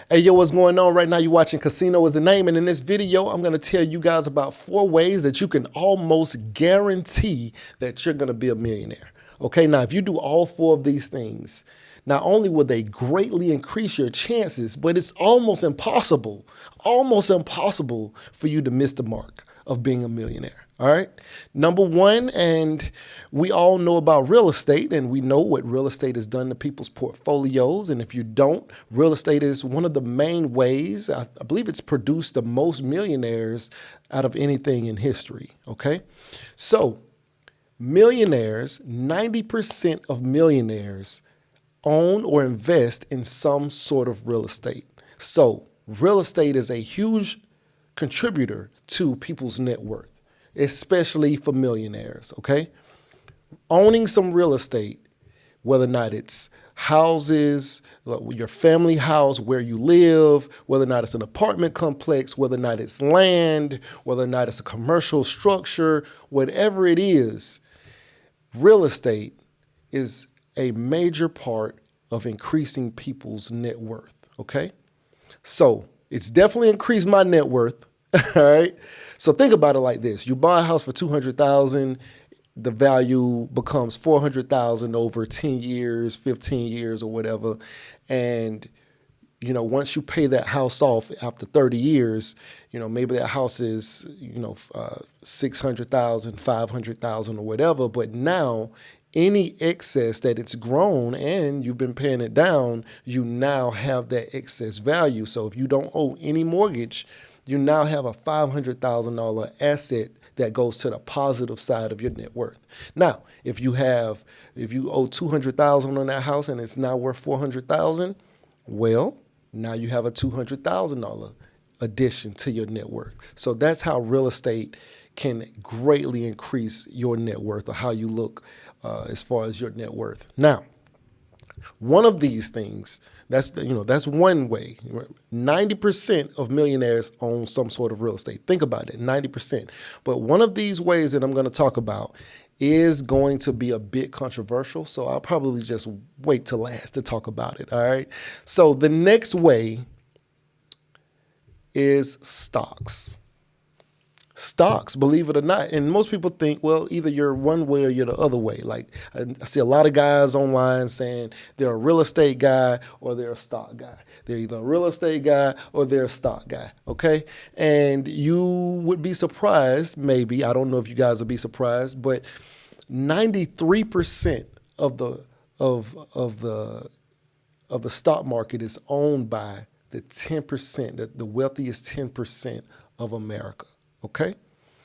Hey, yo, what's going on right now? You're watching Casino is the Name, and in this video, I'm going to tell you guys about 4 ways that you can almost guarantee that you're going to be a millionaire. Okay, now if you do all 4 of these things, not only will they greatly increase your chances, but it's almost impossible for you to miss the mark of being a millionaire. All right. Number 1, and we all know about real estate, and we know what real estate has done to people's portfolios. And if you don't, real estate is one of the main ways, I believe it's produced the most millionaires out of anything in history. Okay. So millionaires, 90% of millionaires own or invest in some sort of real estate. So real estate is a huge contributor to people's net worth, especially for millionaires, okay? Owning some real estate, whether or not it's houses, your family house, where you live, whether or not it's an apartment complex, whether or not it's land, whether or not it's a commercial structure, whatever it is, real estate is a major part of increasing people's net worth, okay? So it's definitely increased my net worth, all right? So think about it like this. You buy a house for $200,000, the value becomes $400,000 over 10 years, 15 years or whatever. And, you know, once you pay that house off after 30 years, you know, maybe that house is, $600,000, $500,000 or whatever. But now any excess that it's grown and you've been paying it down, you now have that excess value. So if you don't owe any mortgage, you now have a $500,000 asset that goes to the positive side of your net worth. Now, if you owe $200,000 on that house and it's now worth $400,000, well, now you have a $200,000 addition to your net worth. So that's how real estate can greatly increase your net worth, or how you look as far as your net worth. Now, one of these things, that's one way. 90% of millionaires own some sort of real estate. Think about it, 90%. But one of these ways that I'm going to talk about is going to be a bit controversial, so I'll probably just wait till last to talk about it, all right? So the next way is stocks. Stocks, believe it or not, and most people think, well, either you're one way or you're the other way. Like I see a lot of guys online saying they're a real estate guy or they're a stock guy. They're either a real estate guy or they're a stock guy, okay? And you would be surprised, maybe, I don't know if you guys would be surprised, but 93% of the stock market is owned by the 10%, the wealthiest 10% of America. Okay,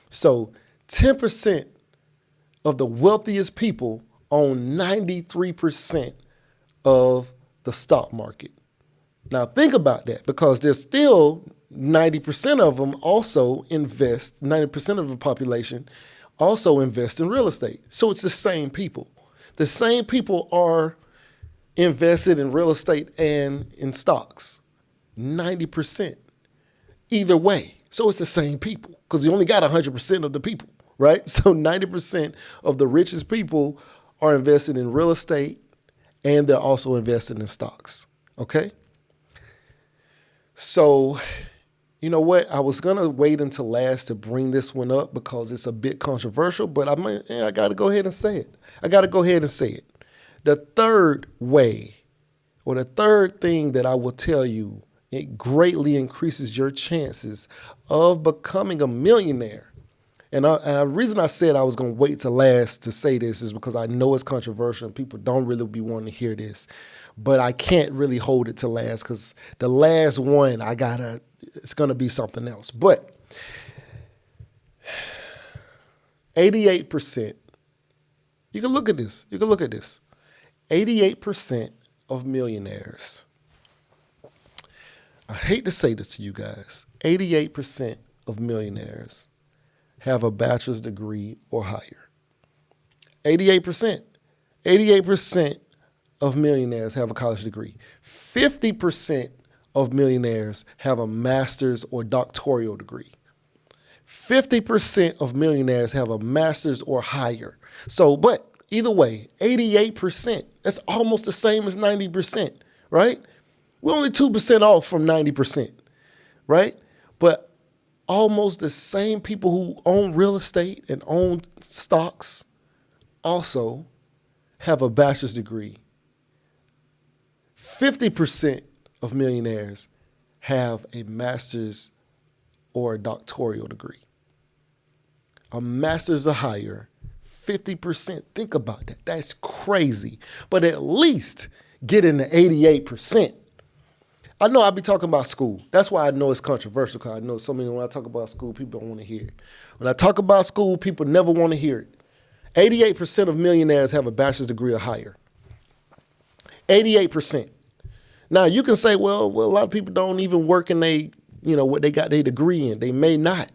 so 10% of the wealthiest people own 93% of the stock market. Now think about that, because there's still 90% of them also invest, 90% of the population also invest in real estate. So it's the same people. The same people are invested in real estate and in stocks, 90%. Either way. So it's the same people, because you only got 100% of the people, right? So 90% of the richest people are invested in real estate, and they're also invested in stocks, okay? So, you know what? I was going to wait until last to bring this one up because it's a bit controversial, but I got to go ahead and say it. The third way, or the third thing that I will tell you, it greatly increases your chances of becoming a millionaire. And the reason I said I was going to wait till last to say this is because I know it's controversial and people don't really be wanting to hear this. But I can't really hold it to last, because the last one, it's going to be something else. But 88%, you can look at this. 88% of millionaires, I hate to say this to you guys, 88% of millionaires have a bachelor's degree or higher. 88%. 88% of millionaires have a college degree. 50% of millionaires have a master's or doctoral degree. 50% of millionaires have a master's or higher. So, but either way, 88%, that's almost the same as 90%, right? We're only 2% off from 90%, right? But almost the same people who own real estate and own stocks also have a bachelor's degree. 50% of millionaires have a master's or a doctoral degree. A master's or higher, 50%. Think about that. That's crazy. But at least get in the 88%. I know I be talking about school. That's why I know it's controversial, because I know so many, when I talk about school, people don't want to hear it. When I talk about school, people never want to hear it. 88% of millionaires have a bachelor's degree or higher. 88%. Now, you can say, well, a lot of people don't even work in what they got their degree in. They may not.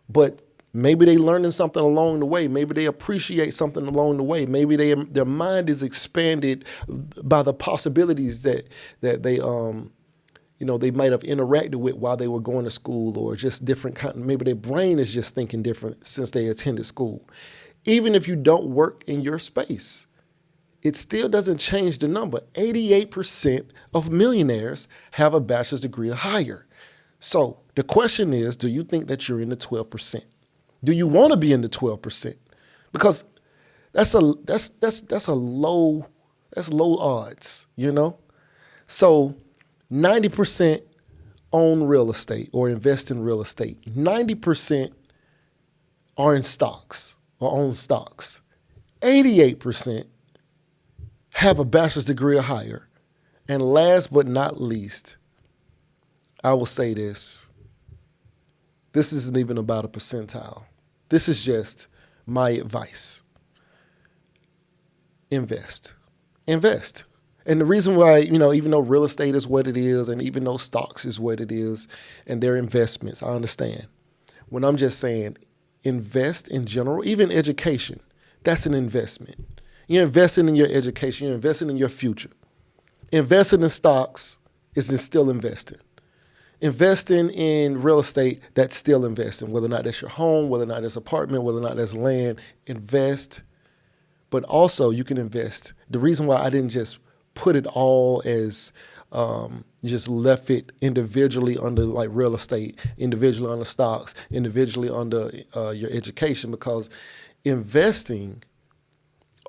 But maybe they learning something along the way. Maybe they appreciate something along the way. Maybe their mind is expanded by the possibilities that they they might have interacted with while they were going to school, or just different maybe their brain is just thinking different since they attended school. Even if you don't work in your space, it still doesn't change the number. 88% of millionaires have a bachelor's degree or higher. So the question is, do you think that you're in the 12%? Do you want to be in the 12%? Because that's low odds, So 90% own real estate or invest in real estate. 90% are in stocks or own stocks. 88% have a bachelor's degree or higher. And last but not least, I will say this. This isn't even about a percentile. This is just my advice. Invest. Invest. And the reason why, even though real estate is what it is, and even though stocks is what it is, and their investments, I understand. When I'm just saying invest in general, even education, that's an investment. You're investing in your education. You're investing in your future. Investing in stocks is still investing. Investing in real estate, that's still investing, whether or not that's your home, whether or not that's apartment, whether or not that's land. Invest. But also you can invest. The reason why I didn't just put it all as just left it individually under like real estate, individually under stocks, individually under your education, because investing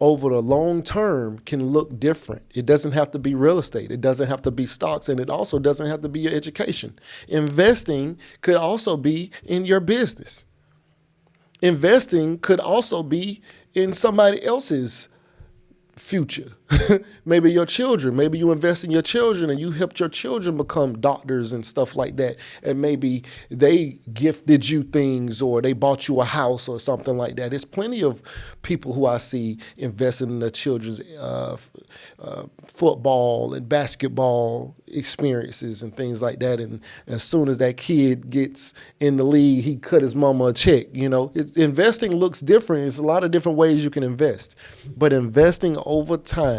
over the long term can look different. It doesn't have to be real estate. It doesn't have to be stocks, and it also doesn't have to be your education. Investing could also be in your business. Investing could also be in somebody else's future. Maybe your children. Maybe you invest in your children and you helped your children become doctors and stuff like that. And maybe they gifted you things, or they bought you a house or something like that. There's plenty of people who I see investing in their children's football and basketball experiences and things like that. And as soon as that kid gets in the league, he cut his mama a check. Investing looks different. There's a lot of different ways you can invest, but investing over time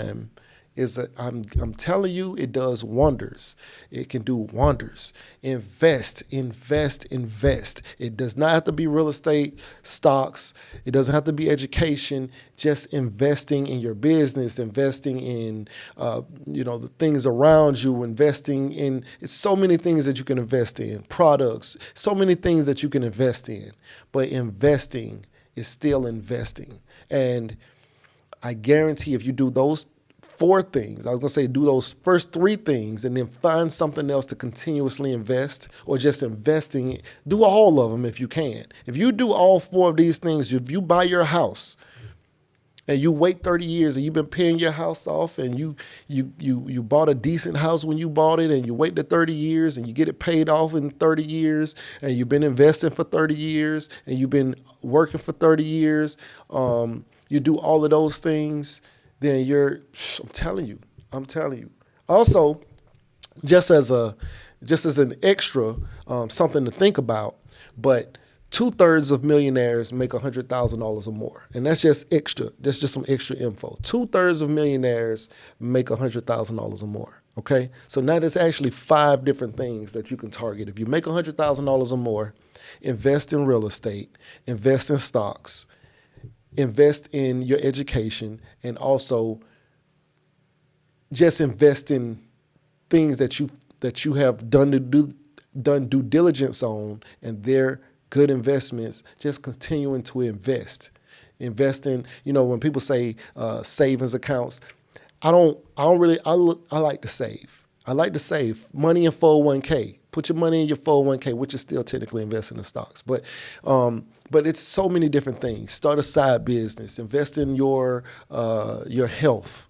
I'm telling you, it does wonders. It can do wonders. Invest. It does not have to be real estate, stocks. It doesn't have to be education. Just investing in your business, investing in, the things around you, investing in, it's so many things that you can invest in, products, so many things that you can invest in. But investing is still investing. And I guarantee if you do those 4 things, I was going to say do those first 3 things and then find something else to continuously invest, or just investing, do all of them if you can. If you do all 4 of these things, if you buy your house and you wait 30 years and you've been paying your house off, and you bought a decent house when you bought it, and you wait the 30 years and you get it paid off in 30 years, and you've been investing for 30 years and you've been working for 30 years, you do all of those things, then I'm telling you. Also, just as an extra, something to think about, but 2/3 of millionaires make $100,000 or more. And that's just extra. That's just some extra info. 2/3 of millionaires make $100,000 or more. Okay. So now there's actually 5 different things that you can target. If you make $100,000 or more, invest in real estate, invest in stocks, invest in your education, and also just invest in things that you have done due diligence on, and they're good investments. Just continuing to invest in, when people say savings accounts, I like to save. I like to save money in 401k. Put your money in your 401k, which is still technically investing in stocks. But it's so many different things. Start a side business. Invest in your health.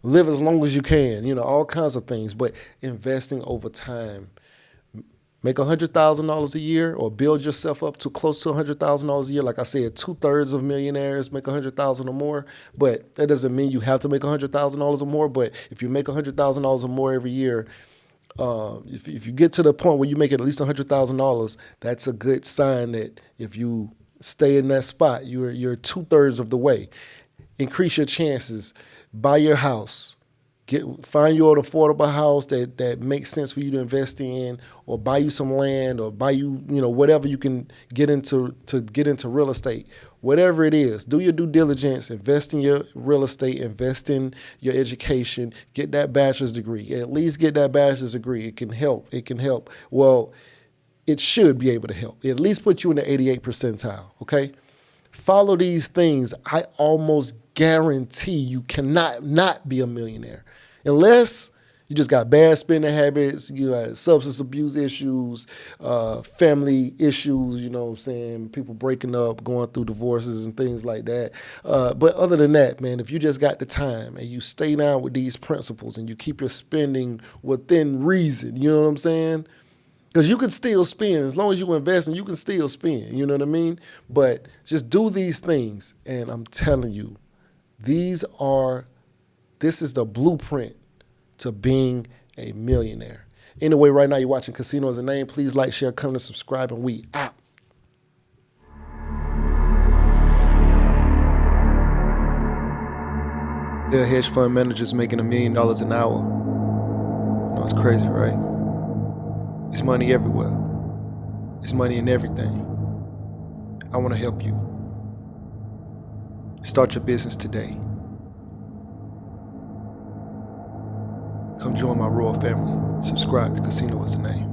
Live as long as you can. All kinds of things. But investing over time. Make $100,000 a year, or build yourself up to close to $100,000 a year. Like I said, 2/3 of millionaires make $100,000 or more. But that doesn't mean you have to make $100,000 or more. But if you make $100,000 or more every year, if you get to the point where you make at least $100,000, that's a good sign that if you stay in that spot, you're 2/3 of the way. Increase your chances. Buy your house. Find you an affordable house that makes sense for you to invest in, or buy you some land, or buy you, whatever you can get into real estate. Whatever it is, do your due diligence, invest in your real estate, invest in your education, get that bachelor's degree. At least get that bachelor's degree. It can help. Well, it should be able to help. At least put you in the 88th percentile, okay? Follow these things. I almost guarantee you cannot not be a millionaire. Unless you just got bad spending habits, you got substance abuse issues, family issues, people breaking up, going through divorces and things like that. But other than that, man, if you just got the time and you stay down with these principles and you keep your spending within reason, you know what I'm saying? Because you can still spend. As long as you invest, and you can still spend, you know what I mean? But just do these things, and I'm telling you, this is the blueprint to being a millionaire. Anyway, right now you're watching Casino Is a Name. Please like, share, comment, and subscribe, and we out. There are hedge fund managers making $1 million an hour. It's crazy, right? It's money everywhere. It's money in everything. I want to help you. Start your business today. Come join my royal family. Subscribe to Casino Is the Name.